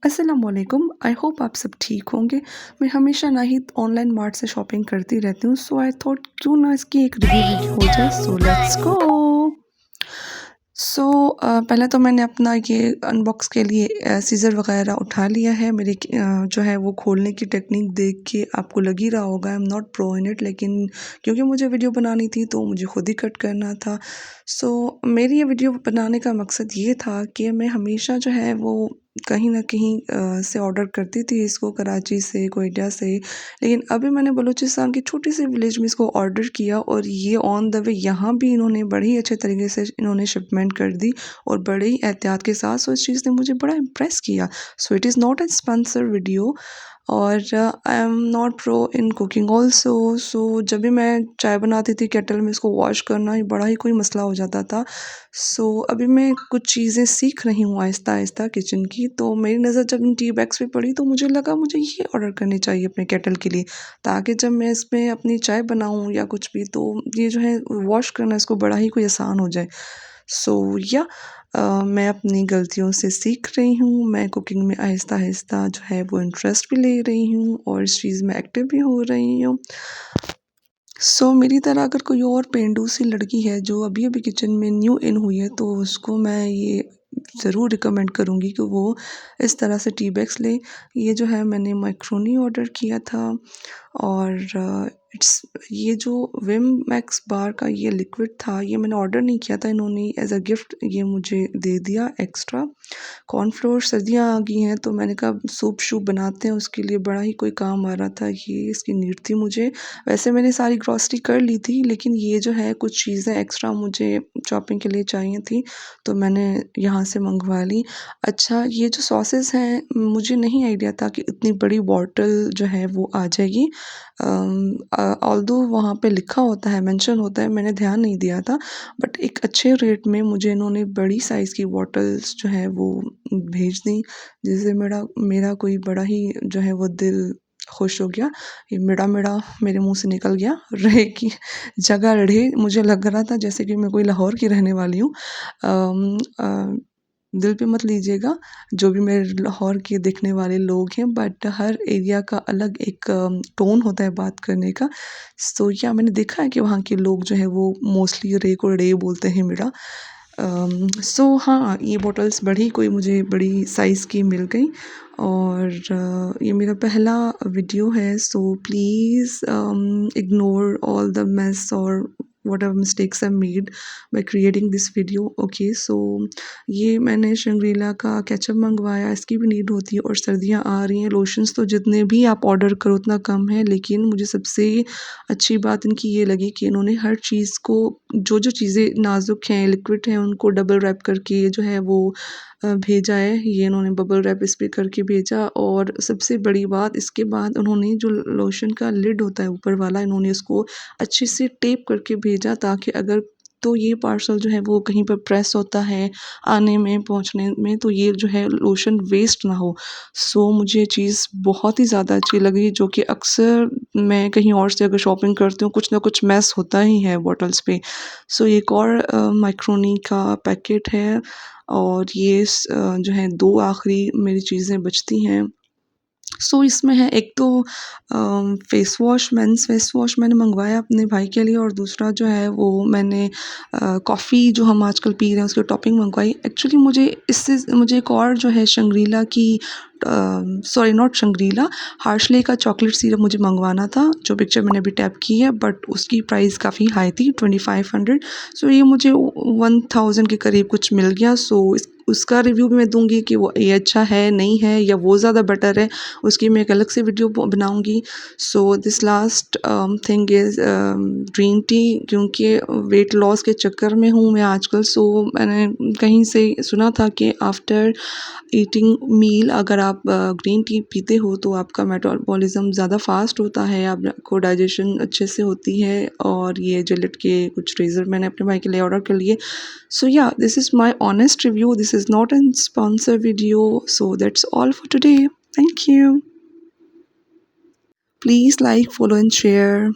अस्सलामुअलैकुम। I hope आप सब ठीक होंगे। मैं हमेशा ना ही ऑनलाइन मार्ट से शॉपिंग करती रहती हूँ, सो आई थॉट क्यों ना इसकी एक रिव्यू वीडियो हो जाए। So let's go. सो पहले तो मैंने अपना ये अनबॉक्स के लिए सीज़र वगैरह उठा लिया है। मेरी जो है वो खोलने की टेक्निक देख के आपको लग ही रहा होगा आई am not pro in it, लेकिन क्योंकि मुझे वीडियो बनानी थी तो मुझे खुद ही कट करना था। सो मेरी ये वीडियो बनाने का मकसद ये था कि मैं हमेशा जो है वो कहीं न कहीं से ऑर्डर करती थी इसको, कराची से, क्वेटा से। लेकिन अभी मैंने बलूचिस्तान की छोटी सी विलेज में इसको ऑर्डर किया और ये ऑन द वे यहाँ भी इन्होंने बड़े ही अच्छे तरीके से इन्होंने शिपमेंट कर दी और बड़े ही एहतियात के साथ। सो इस चीज़ ने मुझे बड़ा इम्प्रेस किया। So it is not a sponsor video और I am not pro in cooking also. So जब भी मैं चाय बनाती थी केटल में इसको वॉश करना ये बड़ा ही कोई मसला हो जाता था। सो अभी मैं कुछ चीज़ें सीख रही हूँ आहिस्ता आहिस्ता किचन की, तो मेरी नज़र जब इन टी बैग्स पे पड़ी तो मुझे लगा मुझे ये ऑर्डर करनी चाहिए अपने केटल के लिए, ताकि जब मैं इसमें अपनी चाय बनाऊँ या कुछ भी तो ये जो है वॉश करना इसको बड़ा ही कोई आसान हो जाए। सो या मैं अपनी गलतियों से सीख रही हूँ। मैं कुकिंग में आहिस्ता-आहिस्ता जो है वो इंटरेस्ट भी ले रही हूँ और इस चीज़ में एक्टिव भी हो रही हूँ। सो मेरी तरह अगर कोई और पेंडू सी लड़की है जो अभी-अभी किचन में न्यू इन हुई है तो उसको मैं ये ज़रूर रिकमेंड करूँगी कि वो इस तरह से टी बैग्स ले। ये जो है मैंने मैक्रोनी ऑर्डर किया था और इट्स ये जो विम मैक्स बार का ये लिक्विड था ये मैंने ऑर्डर नहीं किया था, इन्होंने एज़ अ गिफ्ट ये मुझे दे दिया एक्स्ट्रा। कॉर्नफ्लोर सर्दियाँ आ गई हैं तो मैंने कहा सूप शूप बनाते हैं उसके लिए बड़ा ही कोई काम आ रहा था, ये इसकी नीड थी मुझे। वैसे मैंने सारी ग्रॉसरी कर ली थी लेकिन ये जो है कुछ चीज़ें एक्स्ट्रा मुझे शॉपिंग के लिए चाहिए थी तो मैंने यहाँ से मंगवा ली। अच्छा, ये जो सॉसेस हैं मुझे नहीं आइडिया था कि इतनी बड़ी बॉटल जो है वो आ जाएगी। ऑल्दो वहाँ पे लिखा होता है, मेंशन होता है, मैंने ध्यान नहीं दिया था, बट एक अच्छे रेट में मुझे इन्होंने बड़ी साइज़ की बॉटल्स जो है वो भेज दी, जिससे मेरा मेरा कोई बड़ा ही जो है वो दिल खुश हो गया। ये मेरा मेरे मुँह से निकल गया। रहे की जगह रहे, मुझे लग रहा था जैसे कि मैं कोई लाहौर की रहने वाली हूँ। दिल पे मत लीजिएगा जो भी मेरे लाहौर के देखने वाले लोग हैं, बट हर एरिया का अलग एक टोन होता है बात करने का। सो या मैंने देखा है कि वहाँ के लोग जो है वो मोस्टली रे को रे बोलते हैं मेरा। सो हाँ, ये बॉटल्स बड़ी कोई मुझे बड़ी साइज़ की मिल गई और ये मेरा पहला वीडियो है। So please ignore all the mess और whatever mistakes I made by creating this video. Okay, so ये मैंने शंग्रीला का केचप मंगवाया, इसकी भी नीड होती है और सर्दियाँ आ रही हैं, लोशंस तो जितने भी आप ऑर्डर करो उतना कम है, लेकिन मुझे सबसे अच्छी बात इनकी ये लगी कि इन्होंने हर चीज़ को जो चीज़ें नाजुक हैं, लिक्विड हैं, उनको डबल रैप करके जो है वो भेजा है। ये इन्होंने बबल रैप इस पे करके भेजा और सबसे बड़ी बात इसके बाद उन्होंने जो लोशन का लिड होता है ऊपर वाला, इन्होंने उसको अच्छे से टेप करके भेजा ताकि अगर तो ये पार्सल जो है वो कहीं पर प्रेस होता है आने में पहुंचने में तो ये जो है लोशन वेस्ट ना हो। सो मुझे ये चीज़ बहुत ही ज़्यादा अच्छी लगी, जो कि अक्सर मैं कहीं और से अगर शॉपिंग करती हूँ कुछ ना कुछ मैस होता ही है बॉटल्स पे। सो एक और मैक्रोनी का पैकेट है और ये जो है 2 आखिरी मेरी चीज़ें बचती हैं। सो इसमें है एक तो face wash, men's face wash मैंने मंगवाया अपने भाई के लिए और दूसरा जो है वो मैंने कॉफ़ी जो हम आजकल पी रहे हैं उसकी टॉपिंग मंगवाई। एक्चुअली मुझे एक और जो है शंग्रीला की सॉरी नॉट शंग्रीला, हार्शले का चॉकलेट सिरप मुझे मंगवाना था जो पिक्चर मैंने अभी टैप की है, बट उसकी प्राइस काफ़ी हाई थी 2500। सो ये मुझे 1000 के करीब कुछ मिल गया। सो उसका रिव्यू भी मैं दूंगी कि वो ये अच्छा है नहीं है या वो ज़्यादा बेटर है, उसकी मैं एक अलग से वीडियो बनाऊंगी। So this last thing is green tea, क्योंकि वेट लॉस के चक्कर में हूँ मैं आजकल। सो मैंने कहीं से सुना था कि आफ्टर ईटिंग मील अगर आप ग्रीन टी पीते हो तो आपका मेटाबॉलिज्म ज़्यादा फास्ट होता है, आपको डाइजेशन अच्छे से होती है। और ये जिलेट के कुछ रेज़र मैंने अपने भाई के लिए ऑर्डर कर लिए। So yeah, this is my honest review. This is not a sponsor video. So that's all for today. Thank you. Please like, follow and share.